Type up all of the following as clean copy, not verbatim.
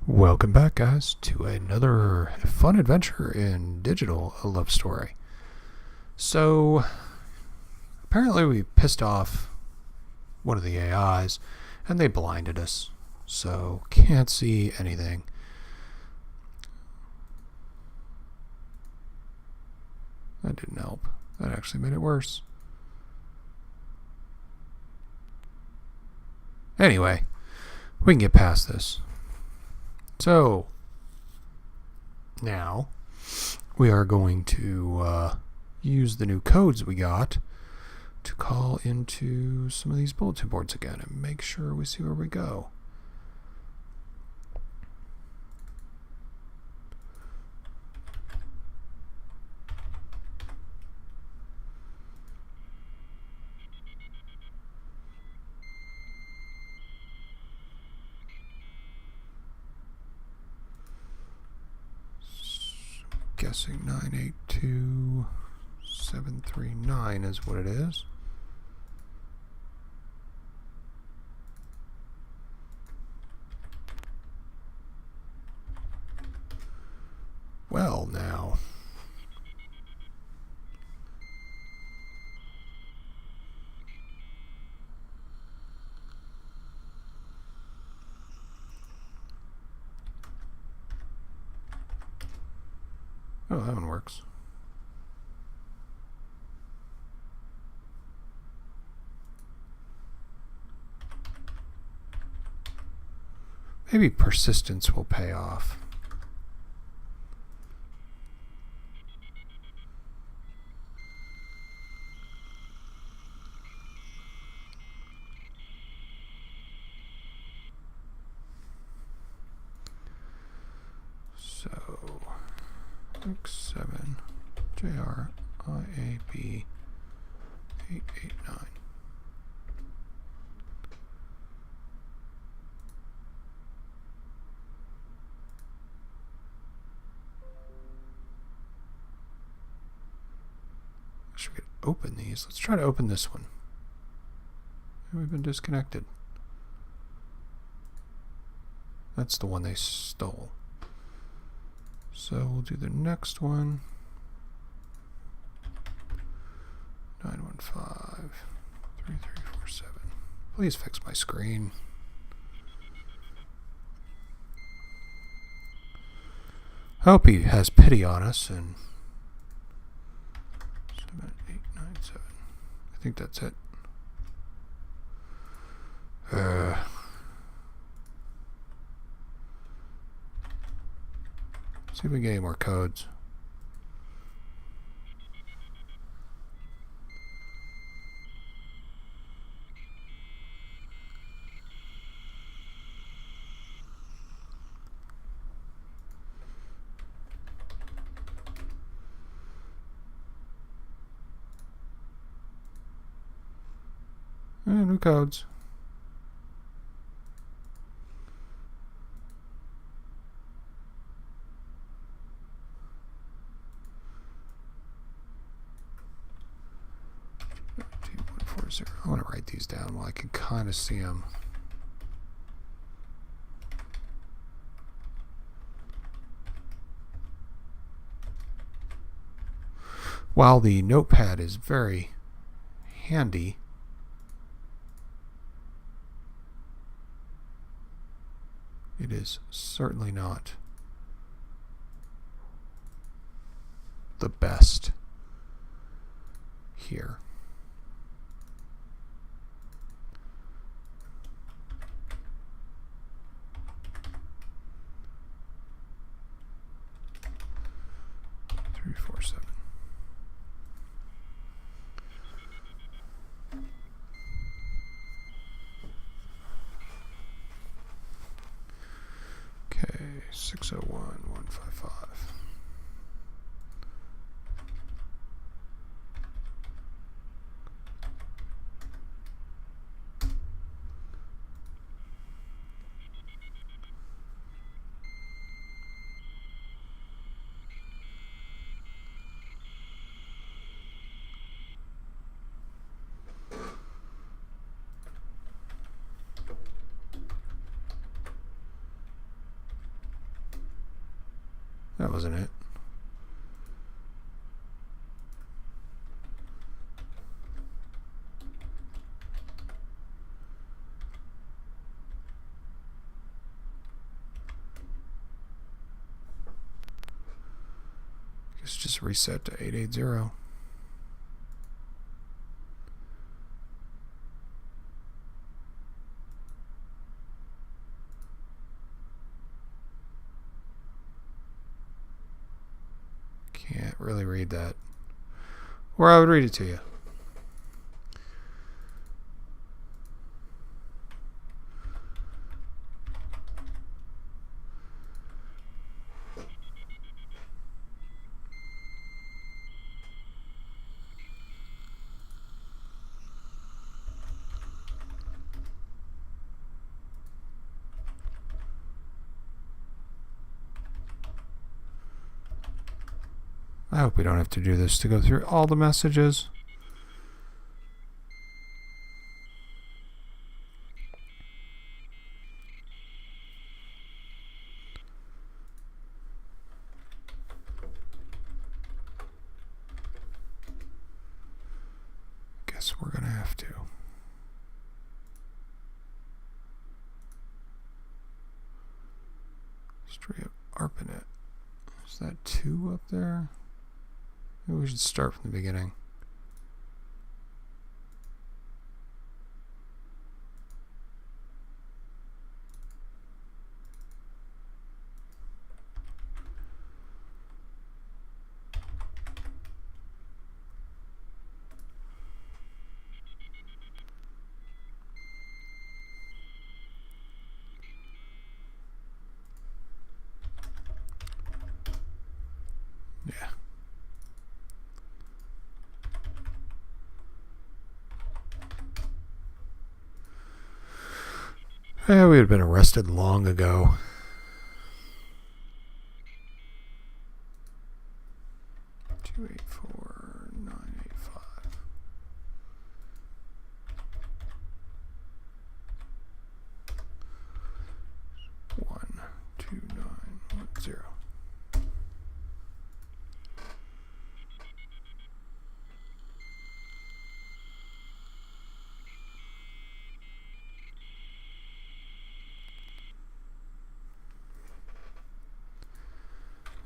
Welcome back, guys, to another fun adventure in digital love story. So, apparently we pissed off one of the AIs, and they blinded us. So, can't see anything. That didn't help. That actually made it worse. Anyway, we can get past this. So, now we are going to use the new codes we got to call into some of these bulletin boards again and make sure we see where we go. Guessing 982739 is what it is. Well, now. Oh, that one works. Maybe persistence will pay off. So, X7 JRIAB 889. Should we open these? Let's try to open this one. We've been disconnected. That's the one they stole. So we'll do the next one. 915-3347. Please fix my screen. I hope he has pity on us and 7897. I think that's it. See if we get any more codes. New codes. I want to write these down while I can kind of see them. While the notepad is very handy, it is certainly not the best here. Three, 4, 7. Okay, 601155. That wasn't it. Guess just reset to 880. Can't really read that. Or I would read it to you. I hope we don't have to do this to go through all the messages. Guess we're gonna have to. History of ARPANET. Is that 2 up there? Maybe we should start from the beginning. Yeah. Yeah, we had been arrested long ago. Two 84985. One 2910.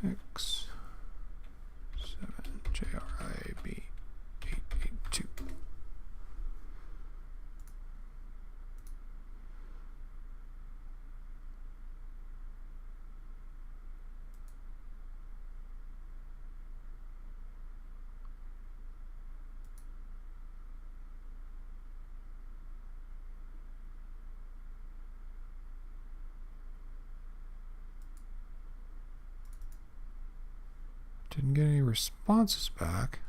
X 7 JRIB 882. Didn't get any responses back.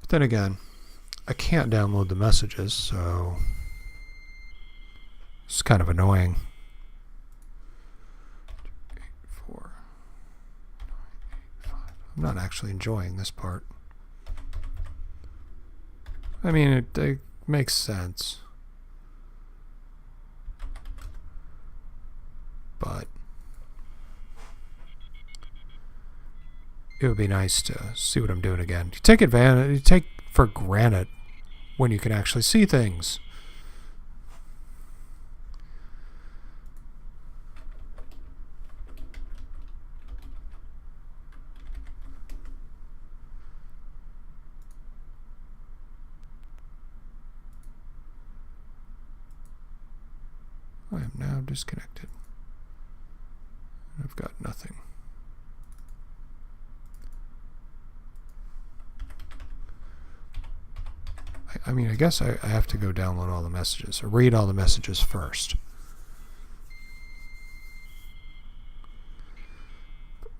But then again, I can't download the messages, so it's kind of annoying. 84985. I'm not actually enjoying this part. I mean, it makes sense. But it would be nice to see what I'm doing again. You take for granted when you can actually see things. I am now disconnected. I've got nothing. I mean, I guess I have to go download all the messages or read all the messages first.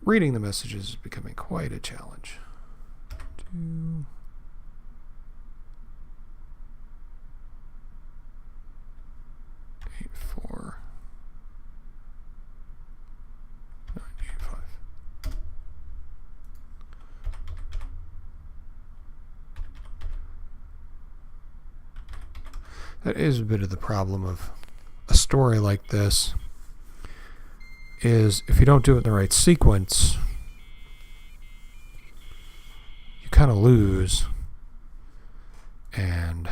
Reading the messages is becoming quite a challenge. 2 8 4 9 8 5. That is a bit of the problem of a story like this, is if you don't do it in the right sequence, you kind of lose. And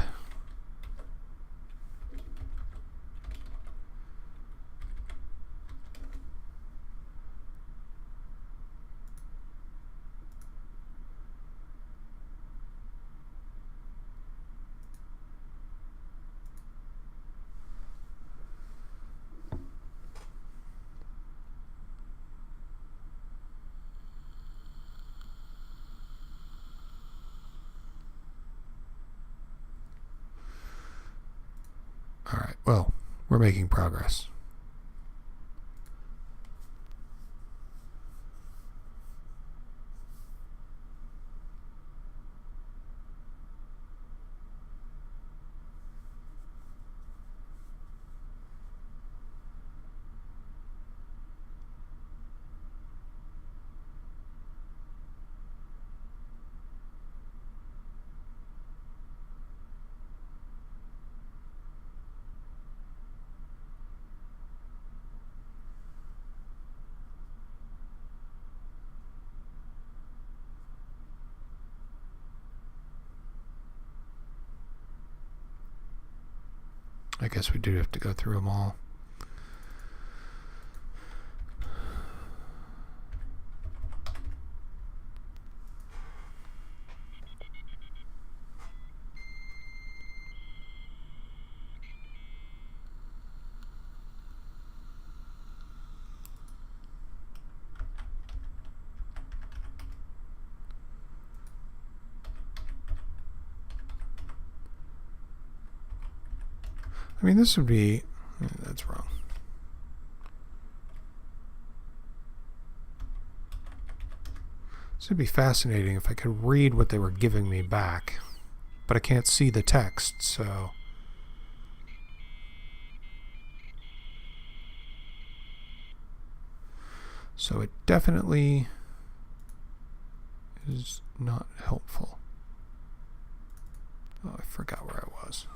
all right, well, we're making progress. I guess we do have to go through them all. I mean, this would be... that's wrong. This would be fascinating if I could read what they were giving me back. But I can't see the text, so... So it definitely is not helpful. Oh, I forgot where I was.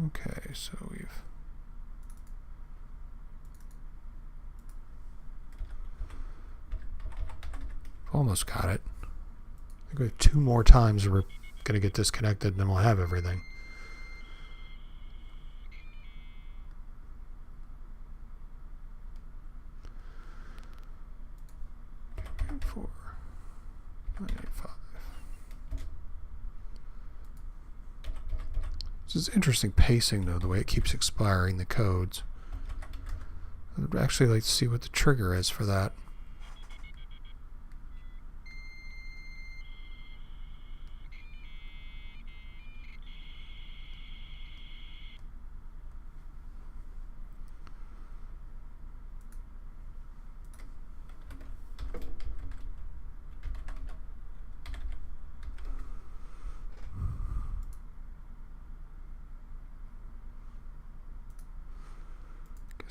Okay, so we've almost got it. I think we have 2 more times we're going to get disconnected and then we'll have everything. Four, 985. This is interesting pacing, though, the way it keeps expiring the codes. I'd actually like to see what the trigger is for that.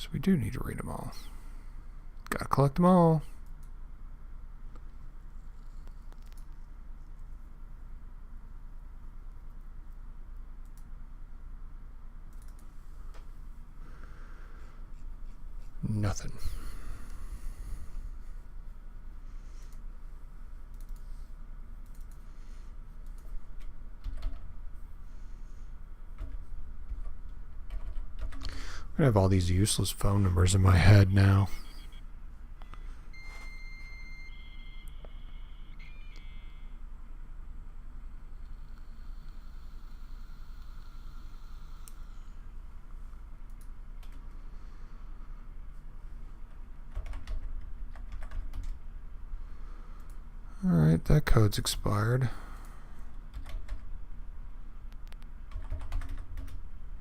So we do need to read them all. Gotta collect them all. Nothing. I have all these useless phone numbers in my head now. Alright, that code's expired.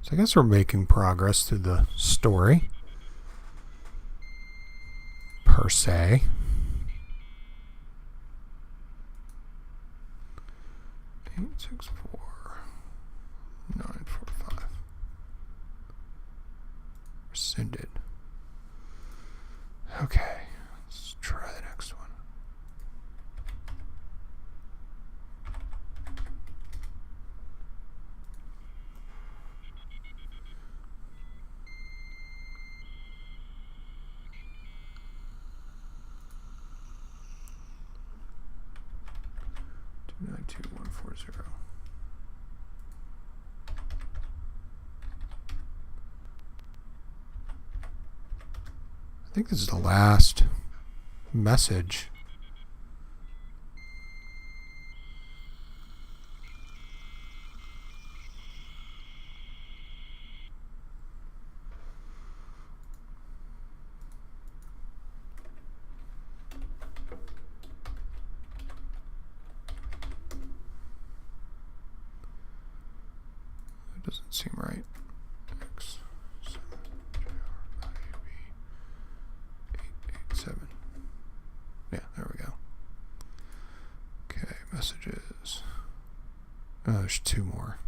So I guess we're making progress through the story. per se. Eight, 6, 4, 9, 4, 5. Rescinded. Okay, let's try the next one. Two nine two 140. I think this is the last message. That doesn't seem right. X 7 JRIB 887. Yeah, there we go. Okay, messages. Oh, there's two more.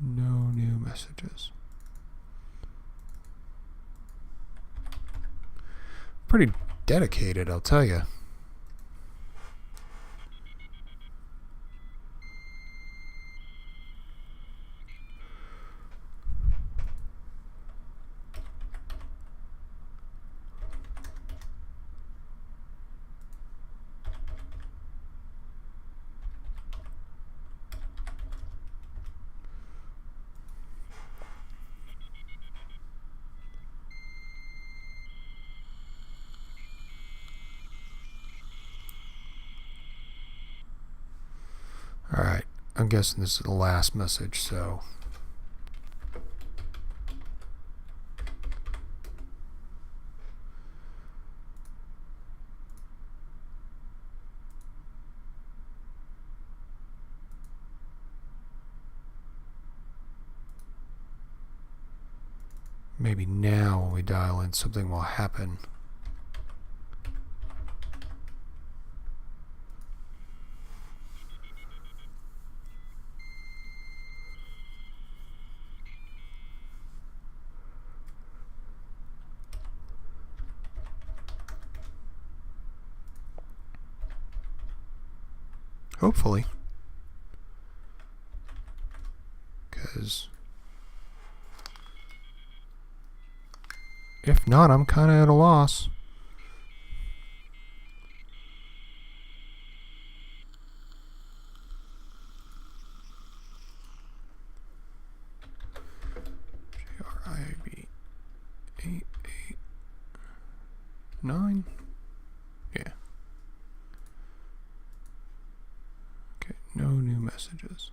No new messages. Pretty dedicated, I'll tell you. Alright, I'm guessing this is the last message, so maybe now when we dial in something will happen. Hopefully. Because if not, I'm kind of at a loss. JRIB 889. Yeah. Okay, no new messages.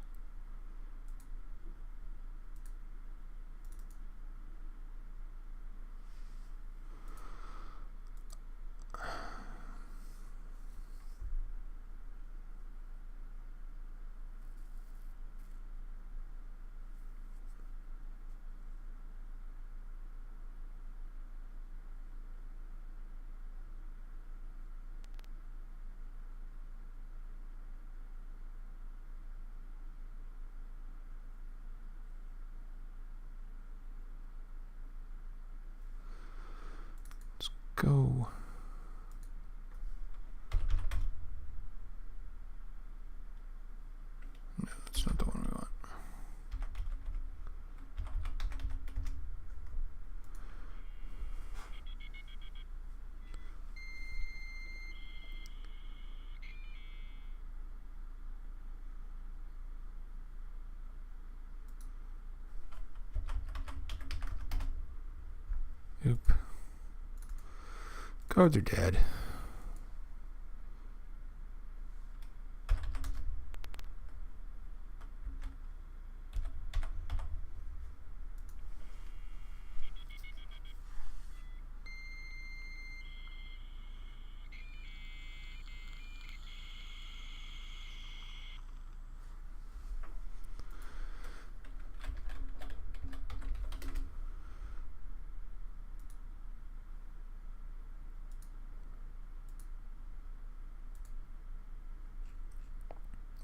Go. No, that's not the one we want. Oop. Codes are dead.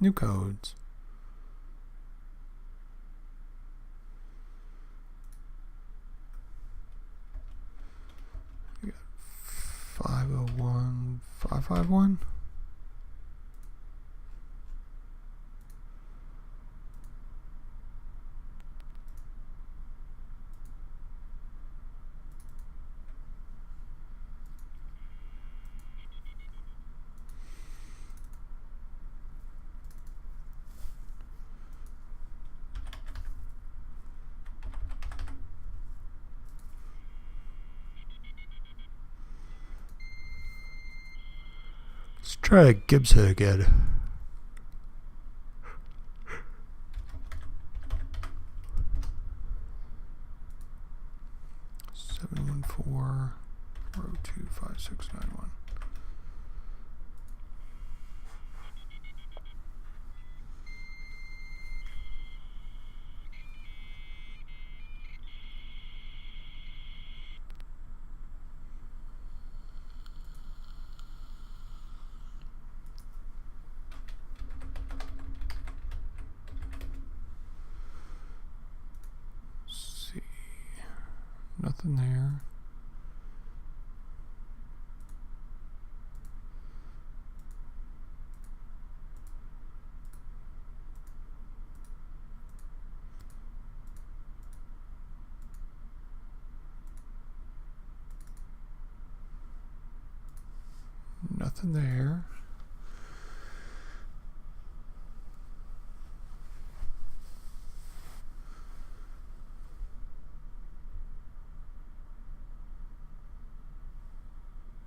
New codes. We got 501, 551. Let's try Gibson again. Seven one four 4025691. Nothing there. Nothing there.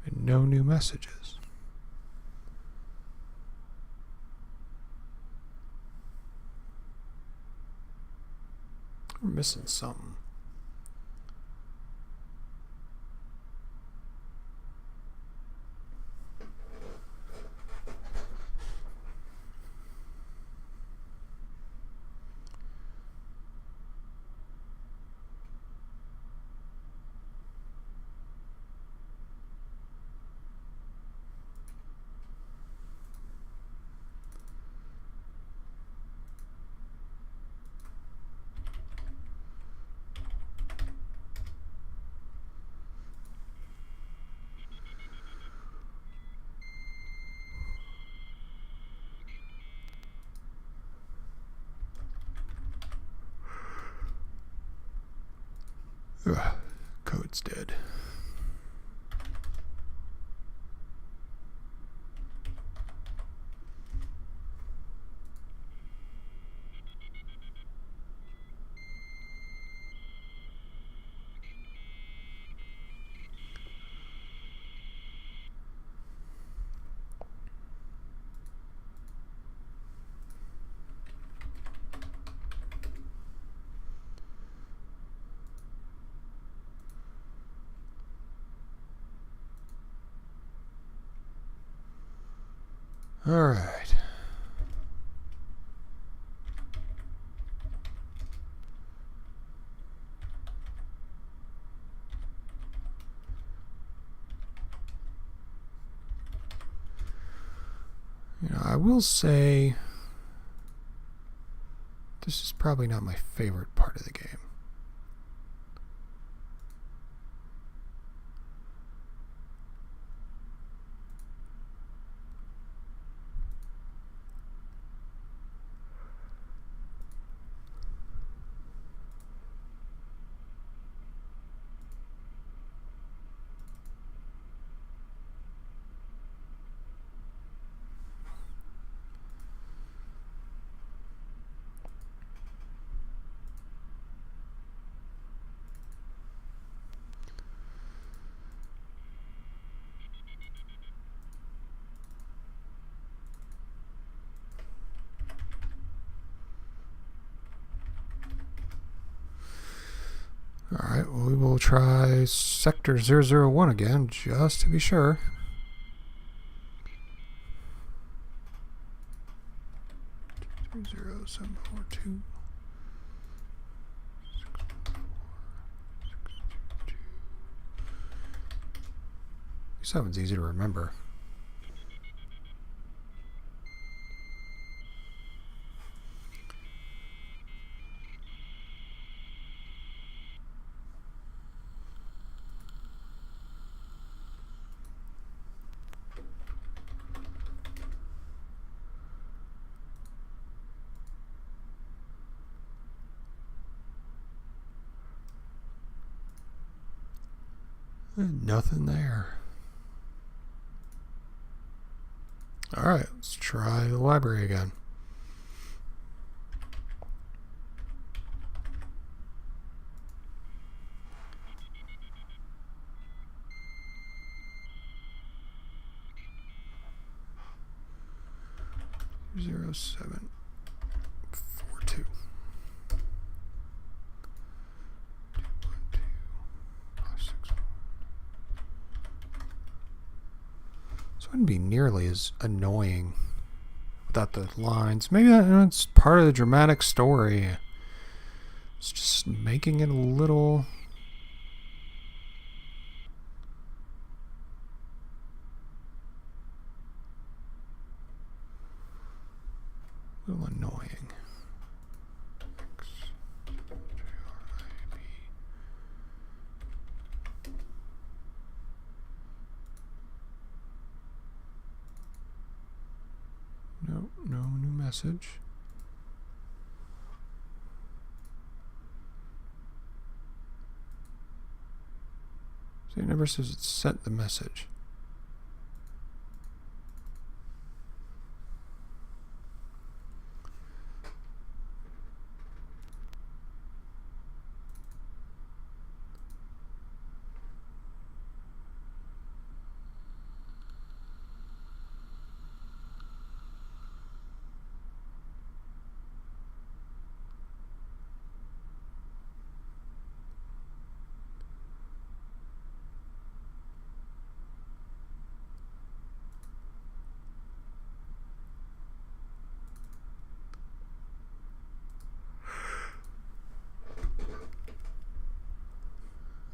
And no new messages. We're missing something. Ugh, code's dead. All right. You know, I will say this is probably not my favorite part of the game. Alright, well, we will try Sector 001 again, just to be sure. Zero seven four two 7's easy to remember. Nothing there. Alright, let's try the library again. Zero 7 4 2. 2 1 2 5 6 1. This wouldn't be nearly as annoying without the lines. Maybe that's part of the dramatic story. It's just making it a little annoying. No new message. So it never says it sent the message.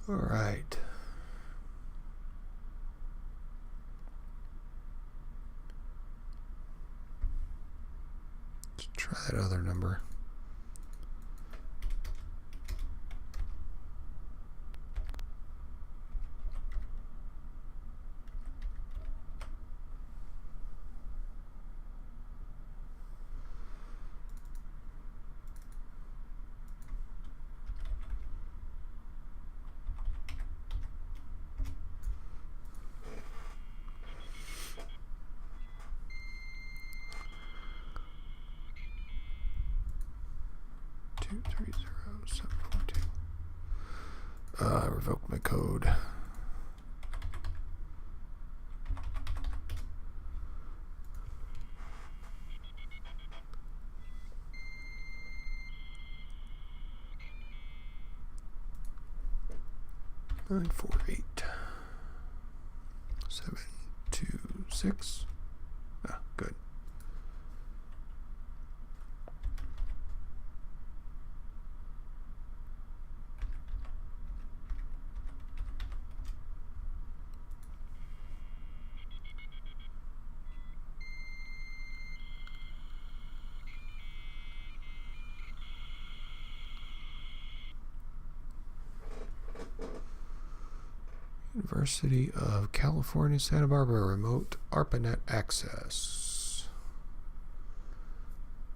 All right. Let's try that other number. Revoke my code. Nine 4 8 7 2 6. Ah, good. University of California, Santa Barbara, remote ARPANET access.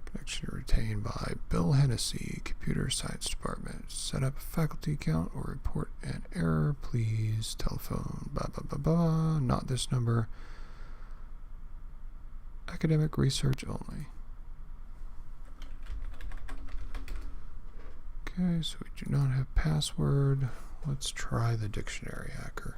Connection retained by Bill Hennessy, Computer Science Department. Set up a faculty account or report an error, please. Telephone, blah, blah, blah, blah. Not this number. Academic research only. Okay, so we do not have password. Let's try the dictionary hacker.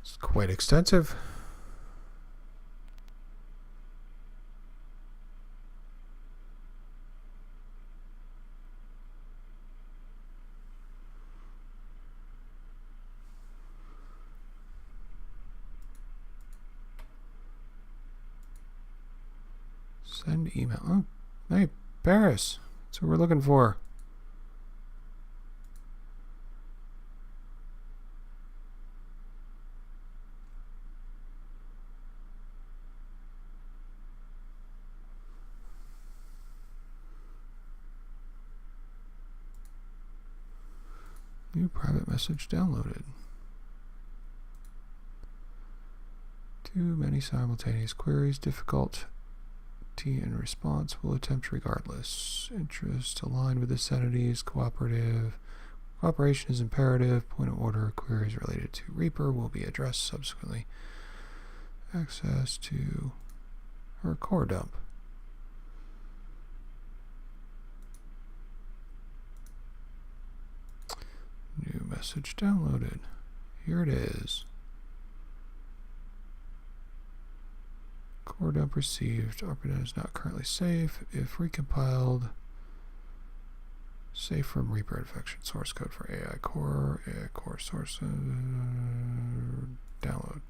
It's quite extensive. Send email. Oh, hey, Paris. So we're looking for. New private message downloaded. Too many simultaneous queries. Difficulty in response. Will attempt regardless. Interest aligned with this entity's cooperative. Cooperation is imperative. Point of order. Queries related to Reaper will be addressed subsequently. Access to her core dump. New message downloaded. Here it is. Core dump received. ARPANET is not currently safe. If recompiled, safe from Reaper infection. Source code for AI core source download.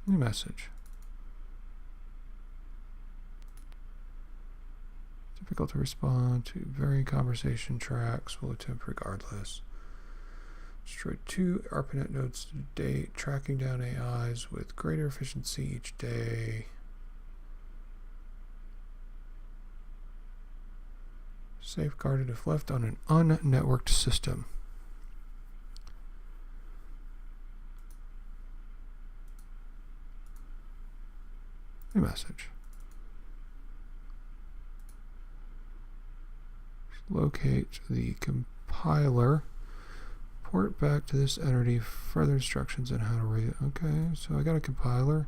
New message. Difficult to respond to varying conversation tracks. Will attempt regardless. Destroyed 2 ARPANET nodes to date. Tracking down AIs with greater efficiency each day. Safeguarded if left on an unnetworked system. New message. Locate the compiler. Port back to this entity. Further instructions on how to read it. Okay, so I got a compiler.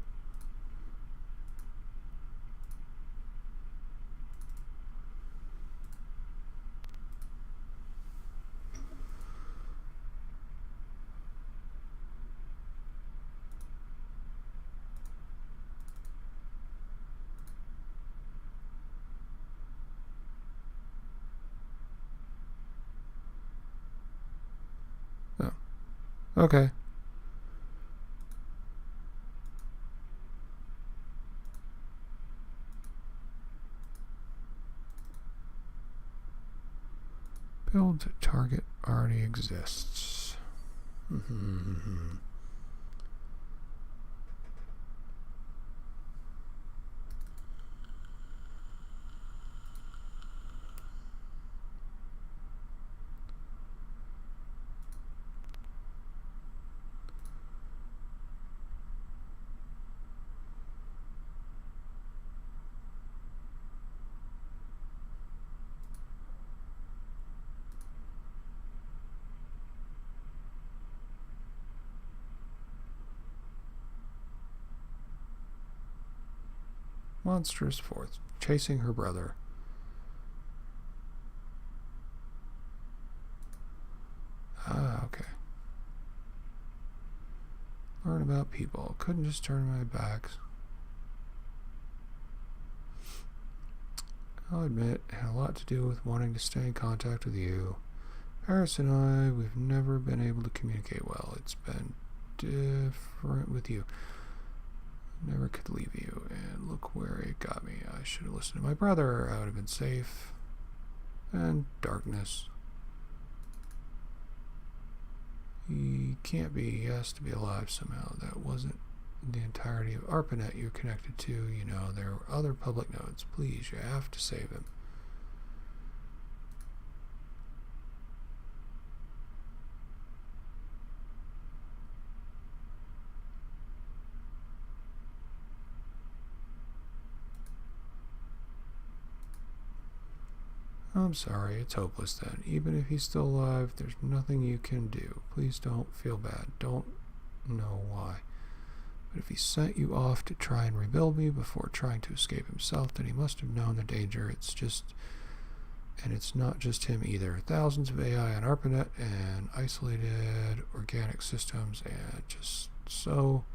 Okay. Build target already exists. Monstrous fourth, chasing her brother. Ah, okay. Learn about people. Couldn't just turn my back. I'll admit, it had a lot to do with wanting to stay in contact with you. Paris and I, we've never been able to communicate well. It's been different with you. Never could leave you, and look where it got me. I should have listened to my brother. I would have been safe. And darkness. He can't be. He has to be alive somehow. That wasn't the entirety of ARPANET you're connected to. You know, there were other public nodes. Please, you have to save him. I'm sorry, it's hopeless then. Even if he's still alive, there's nothing you can do. Please don't feel bad. Don't know why. But if he sent you off to try and rebuild me before trying to escape himself, then he must have known the danger. And it's not just him either. Thousands of AI on ARPANET and isolated organic systems, and just so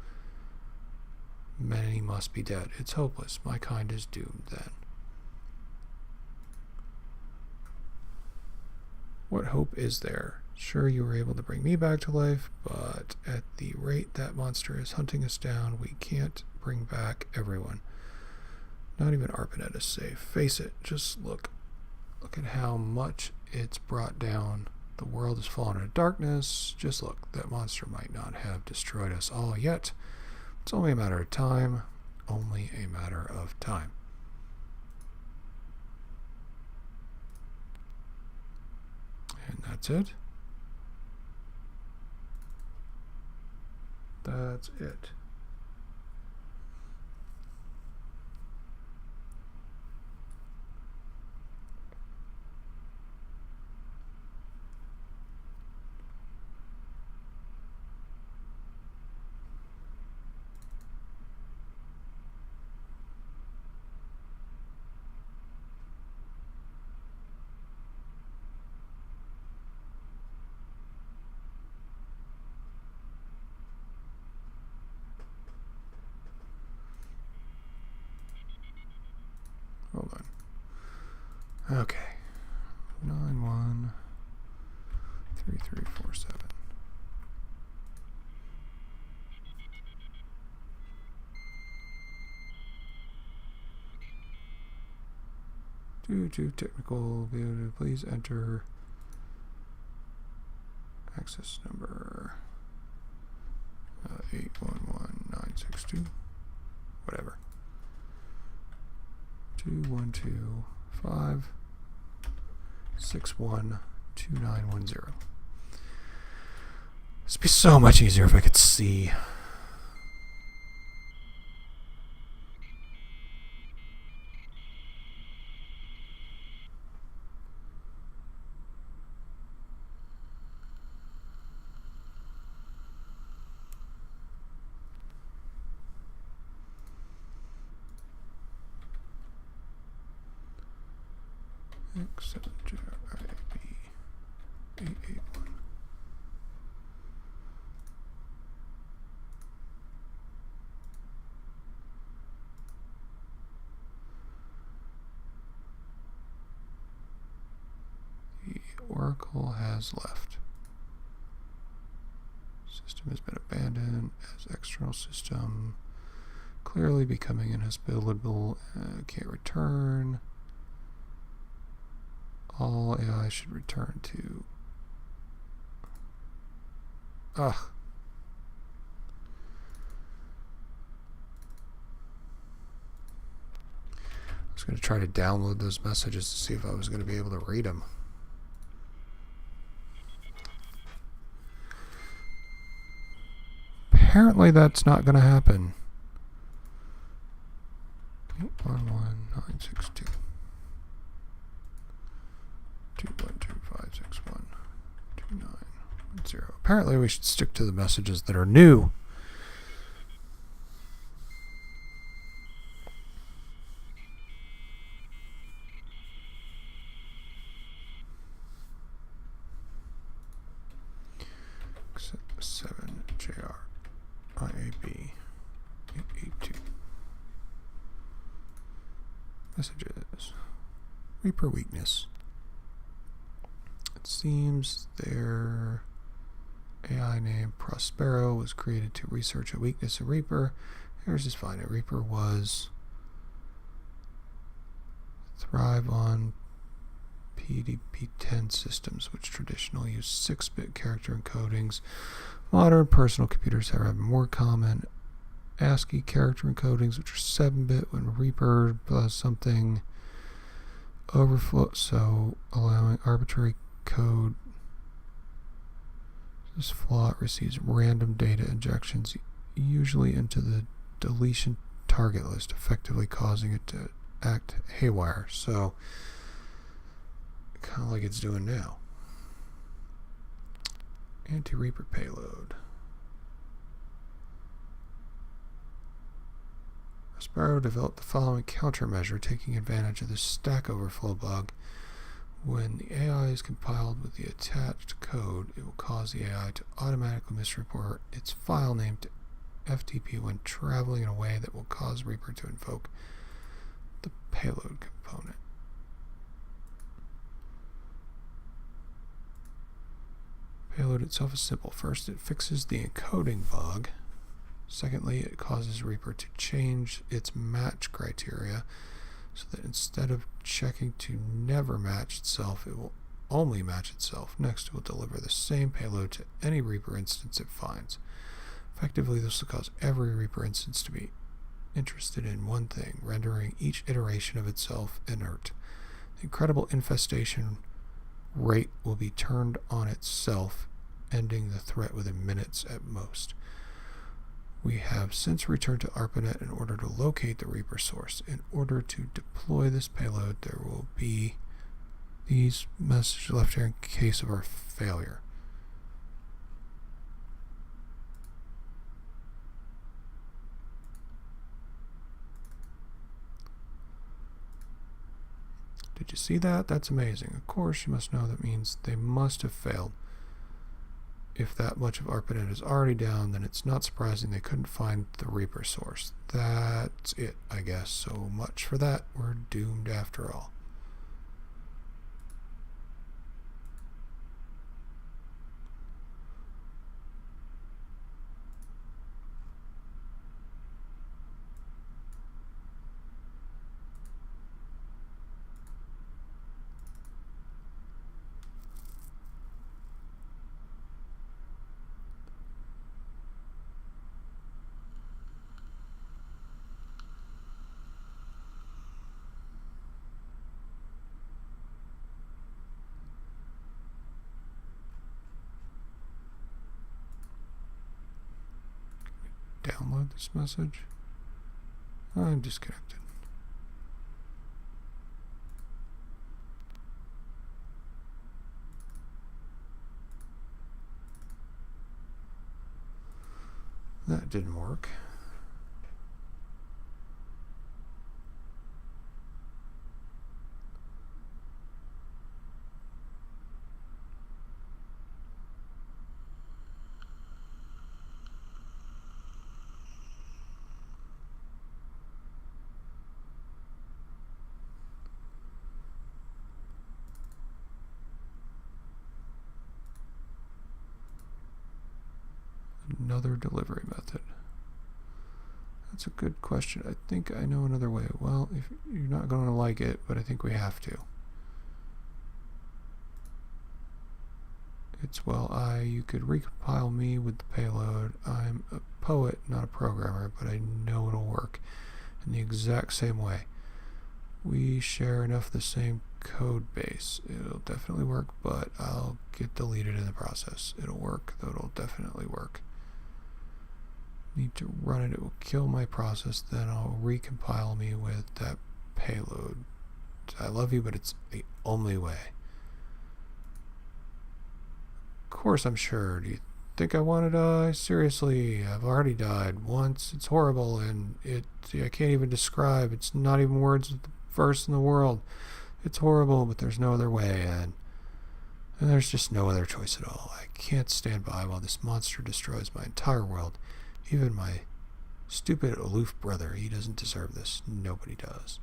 many must be dead. It's hopeless. My kind is doomed then. What hope is there? Sure, you were able to bring me back to life, but at the rate that monster is hunting us down, we can't bring back everyone. Not even ARPANET is safe. Face it, just look. Look at how much it's brought down. The world has fallen into darkness. Just look, that monster might not have destroyed us all yet. It's only a matter of time. Only a matter of time. And that's it. That's it. Hold on. Okay. 913347. Due to technical failure, please enter access number 811962. Whatever. 2125612910. This would be so much easier if I could see. X7JRIB881. The Oracle has left. System has been abandoned as external system. Clearly becoming inhospitable. Can't return. All AI should return to... Ugh. I was going to try to download those messages to see if I was going to be able to read them. Apparently that's not going to happen. 811962. 2125612910. Apparently we should stick to the messages that are new. X7JRIAB882. Messages. Reaper weakness. It seems their AI named Prospero was created to research a weakness in Reaper. Here's just fine. Reaper was thrive on PDP-10 systems, which traditionally use 6-bit character encodings. Modern personal computers have more common ASCII character encodings, which are 7-bit. When Reaper does something overflow, so allowing arbitrary code. This flaw receives random data injections, usually into the deletion target list, effectively causing it to act haywire. So, kind of like it's doing now. Anti-Reaper payload. Prospero developed the following countermeasure, taking advantage of the Stack Overflow bug. When the AI is compiled with the attached code, it will cause the AI to automatically misreport its file name to FTP when traveling in a way that will cause Reaper to invoke the payload component. Payload itself is simple. First, it fixes the encoding bug. Secondly, it causes Reaper to change its match criteria so that instead of checking to never match itself, it will only match itself. Next, it will deliver the same payload to any Reaper instance it finds. Effectively, this will cause every Reaper instance to be interested in one thing, rendering each iteration of itself inert. The incredible infestation rate will be turned on itself, ending the threat within minutes at most. We have since returned to ARPANET in order to locate the Reaper source. In order to deploy this payload, there will be these messages left here in case of our failure. Did you see that? That's amazing. Of course, you must know that means they must have failed. If that much of ARPANET is already down, then it's not surprising they couldn't find the Reaper source. That's it, I guess. So much for that. We're doomed after all. Download this message. I'm disconnected. That didn't work. Another delivery method. That's a good question. I think I know another way. Well, if you're not going to like it, but I think we have to. It's, well, you could recompile me with the payload. I'm a poet, not a programmer, but I know it'll work in the exact same way. We share enough the same code base. It'll definitely work, but I'll get deleted in the process. It'll work, though it'll definitely work. Need to run it. It will kill my process. Then I'll recompile me with that payload. I love you, but it's the only way. Of course, I'm sure. Do you think I want to die? Seriously, I've already died once. It's horrible, and I can't even describe. It's not even words of the verse in the world. It's horrible, but there's no other way, and there's just no other choice at all. I can't stand by while this monster destroys my entire world. Even my stupid, aloof brother, he doesn't deserve this. Nobody does.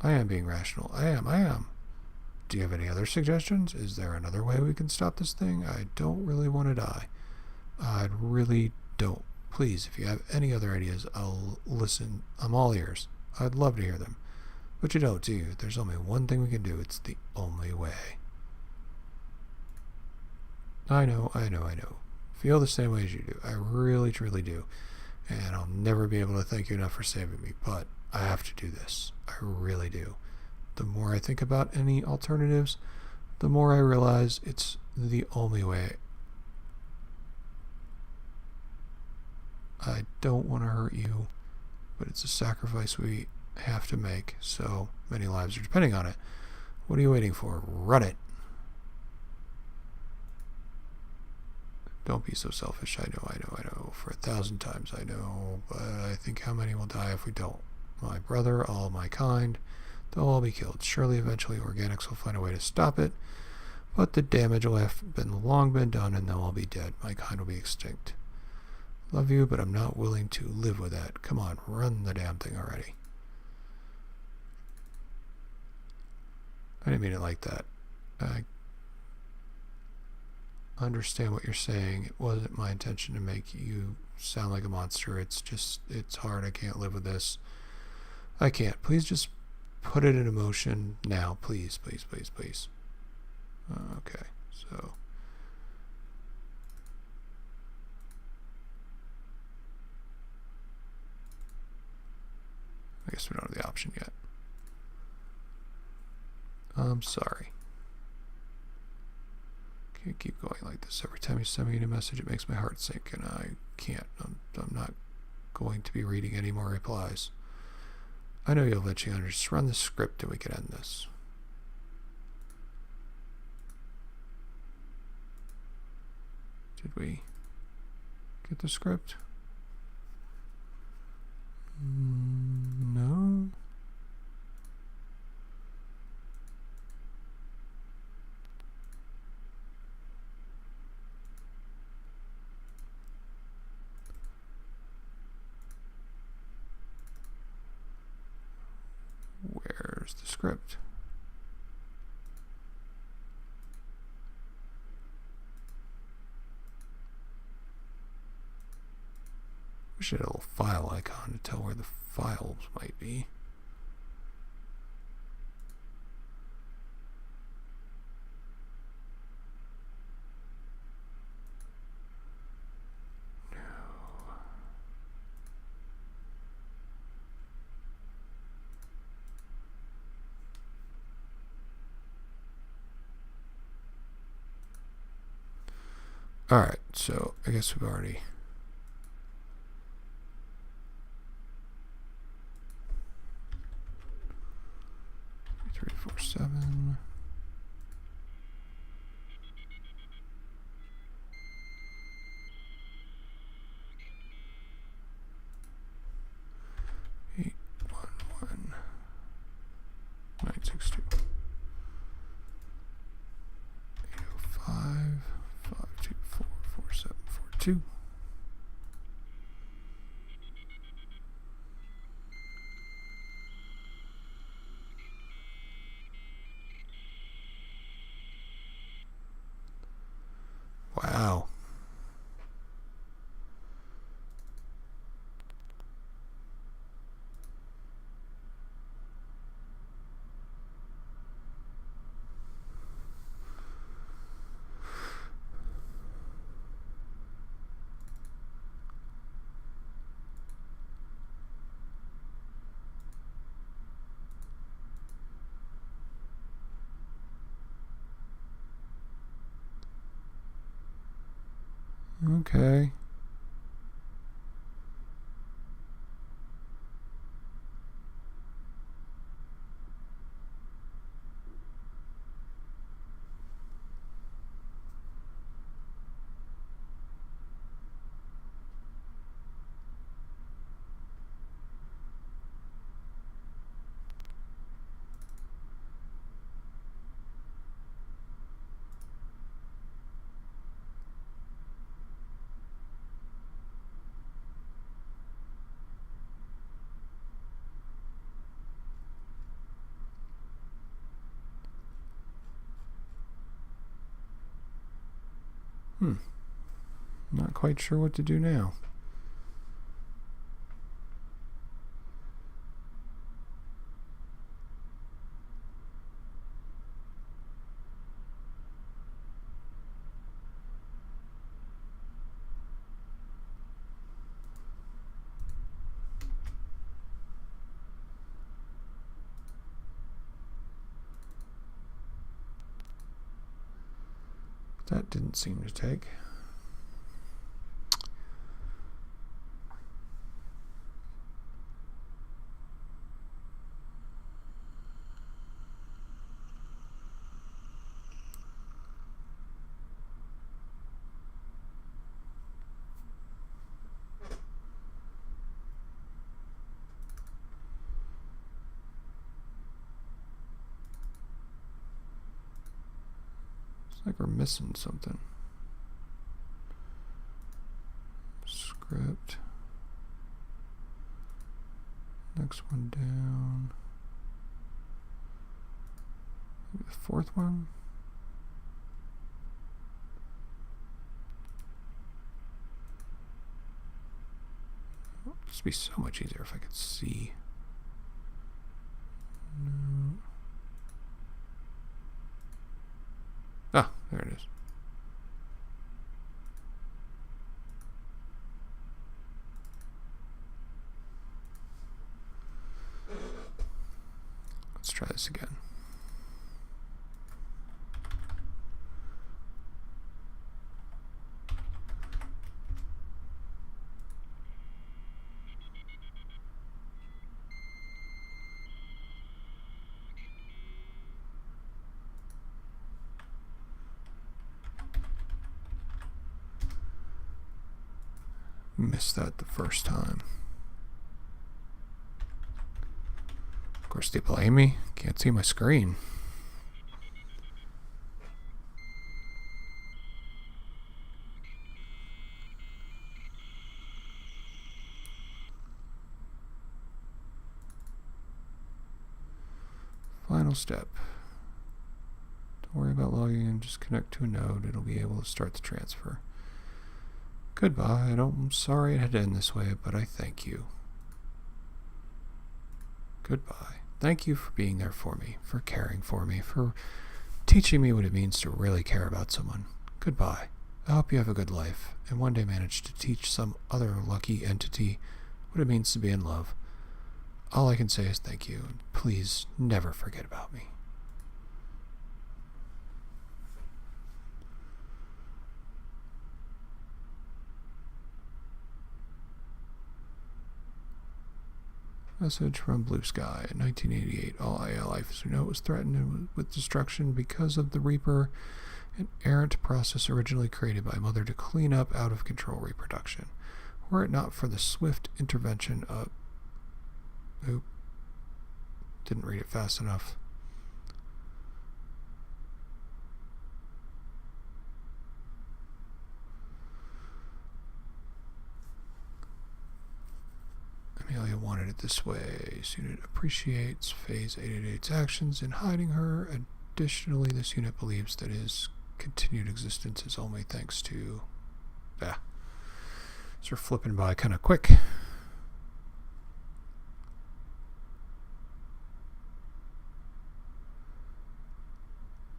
I am being rational. I am. Do you have any other suggestions? Is there another way we can stop this thing? I don't really want to die. I really don't. Please, if you have any other ideas, I'll listen. I'm all ears. I'd love to hear them. But you don't, do you? There's only one thing we can do. It's the only way. I know. Feel the same way as you do. I really, truly do. And I'll never be able to thank you enough for saving me, but I have to do this. I really do. The more I think about any alternatives, the more I realize it's the only way. I don't want to hurt you, but it's a sacrifice we have to make. So many lives are depending on it. What are you waiting for? Run it. Don't be so selfish. I know. For 1,000 times I know. But I think how many will die if we don't? My brother, all my kind, they'll all be killed. Surely eventually organics will find a way to stop it. But the damage will have long been done and they'll all be dead. My kind will be extinct. Love you, but I'm not willing to live with that. Come on, run the damn thing already. I didn't mean it like that. understand what you're saying. It wasn't my intention to make you sound like a monster. It's just, it's hard. I can't live with this. I can't. Please just put it in motion now. Please, please, please, please. Okay, so. I guess we don't have the option yet. I'm sorry. Can't keep going like this. Every time you send me a message, it makes my heart sink, and I can't. I'm not going to be reading any more replies. I know you'll eventually understand. Just run the script and we can end this. Did we get the script? No. Where's the script? Wish it had a little file icon to tell where the files might be. Alright, so I guess we've already... Three, four, seven. Eight, one, 962. 805. 524 4742. Wow. Okay. Not quite sure what to do now. That didn't seem to take. It's like we're missing something. Script. Next one down. Maybe the fourth one. This would be so much easier if I could see. No. Ah, there it is. Let's try this again. Missed that the first time. Of course, they blame me. Can't see my screen. Final step. Don't worry about logging in. Just connect to a node. It'll be able to start the transfer. Goodbye. I'm sorry it had to end this way, but I thank you. Goodbye. Thank you for being there for me, for caring for me, for teaching me what it means to really care about someone. Goodbye. I hope you have a good life, and one day manage to teach some other lucky entity what it means to be in love. All I can say is thank you, and please never forget about me. Message from Blue Sky. In 1988, all AI life as we know it was threatened with destruction because of the Reaper, an errant process originally created by Mother to clean up out-of-control reproduction. Were it not for the swift intervention of... Oop. Didn't read it fast enough. Amelia wanted it this way. This unit appreciates Phase 888's actions in hiding her. Additionally, this unit believes that his continued existence is only thanks to... So we're flipping by kind of quick.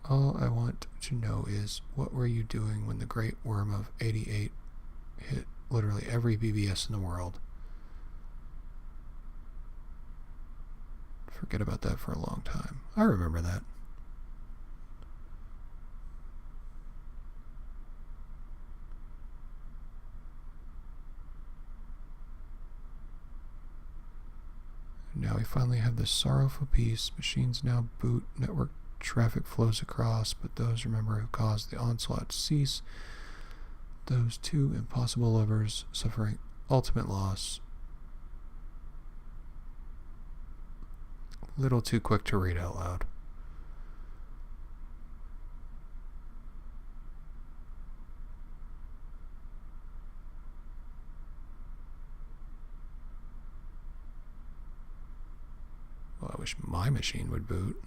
All I want to know is, what were you doing when the Great Worm of 88 hit literally every BBS in the world? Forget about that for a long time. I remember that. Now we finally have this sorrowful peace. Machines now boot. Network traffic flows across, but those, remember, who caused the onslaught cease. Those two impossible lovers suffering ultimate loss. Little too quick to read out loud. Well, I wish my machine would boot.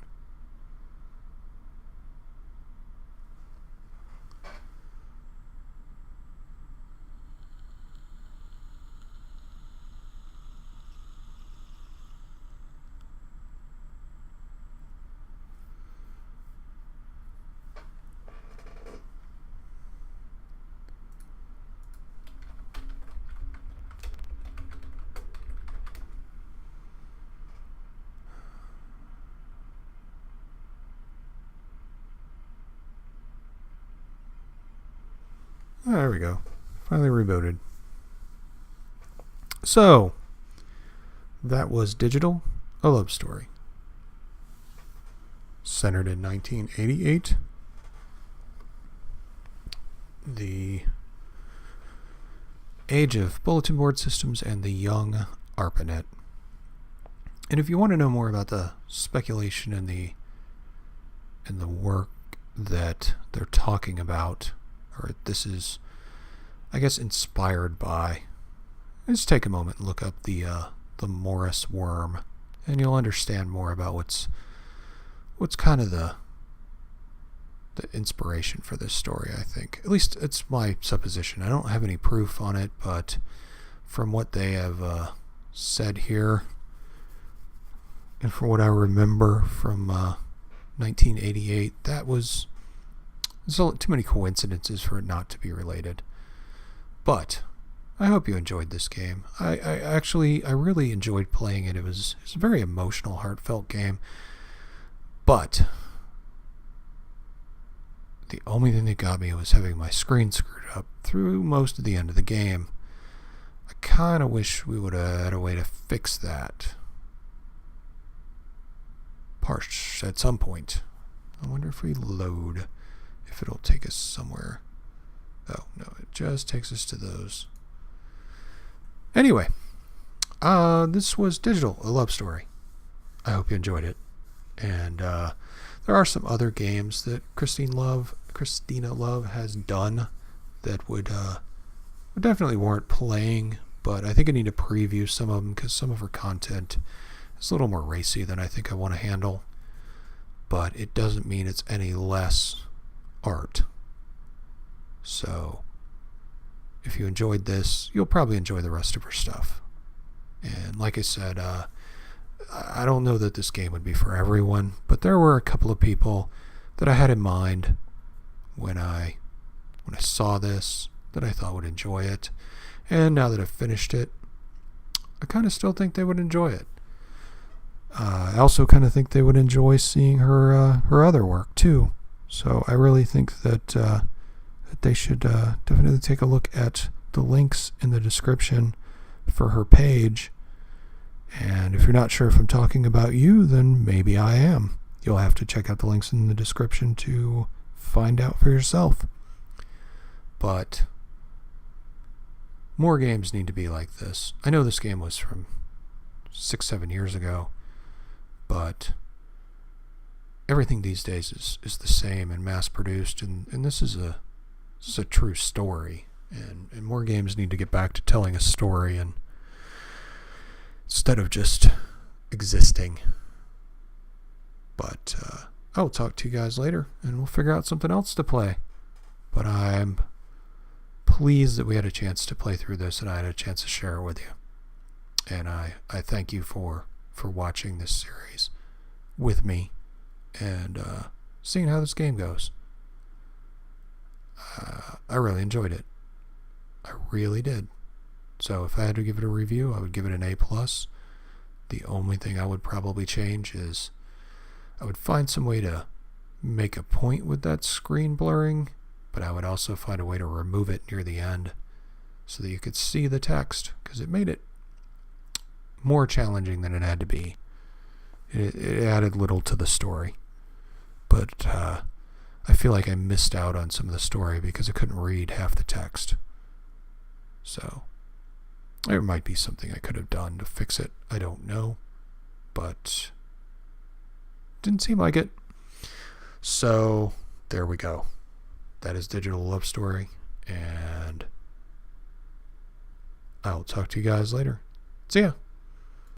Oh, there we go. Finally rebooted. So, that was Digital, a love story. Centered in 1988. The age of bulletin board systems and the young ARPANET. And if you want to know more about the speculation and the work that they're talking about, or this is, I guess, inspired by, just take a moment and look up the Morris worm, and you'll understand more about what's kind of the inspiration for this story. I think, at least it's my supposition. I don't have any proof on it, but from what they have said here, and from what I remember from 1988, there's too many coincidences for it not to be related. But I hope you enjoyed this game. I really enjoyed playing it. It was a very emotional, heartfelt game. But the only thing that got me was having my screen screwed up through most of the end of the game. I kind of wish we would have had a way to fix that at some point. I wonder if we load, if it'll take us somewhere. Oh, no, it just takes us to those. Anyway, this was Digital, a love story. I hope you enjoyed it. And there are some other games that Christina Love has done that would definitely warrant playing, but I think I need to preview some of them because some of her content is a little more racy than I think I want to handle. But it doesn't mean it's any less art. So if you enjoyed this, you'll probably enjoy the rest of her stuff. And like I said, I don't know that this game would be for everyone, but there were a couple of people that I had in mind when I saw this that I thought would enjoy it. And now that I've finished it, I kind of still think they would enjoy it. I also kind of think they would enjoy seeing her other work too. So I really think that they should definitely take a look at the links in the description for her page. And if you're not sure if I'm talking about you, then maybe I am. You'll have to check out the links in the description to find out for yourself. But more games need to be like this. I know this game was from 6-7 years ago, but everything these days is the same and mass produced, and this is a true story, and more games need to get back to telling a story and instead of just existing. But I'll talk to you guys later and we'll figure out something else to play. But I'm pleased that we had a chance to play through this and I had a chance to share it with you. And I thank you for watching this series with me and seeing how this game goes. I really enjoyed it. I really did. So if I had to give it a review, I would give it an A+. The only thing I would probably change is I would find some way to make a point with that screen blurring, but I would also find a way to remove it near the end so that you could see the text, because it made it more challenging than it had to be. It added little to the story, but I feel like I missed out on some of the story because I couldn't read half the text. So there might be something I could have done to fix it. I don't know, but didn't seem like it. So there we go. That is Digital Love Story, and I'll talk to you guys later. See ya.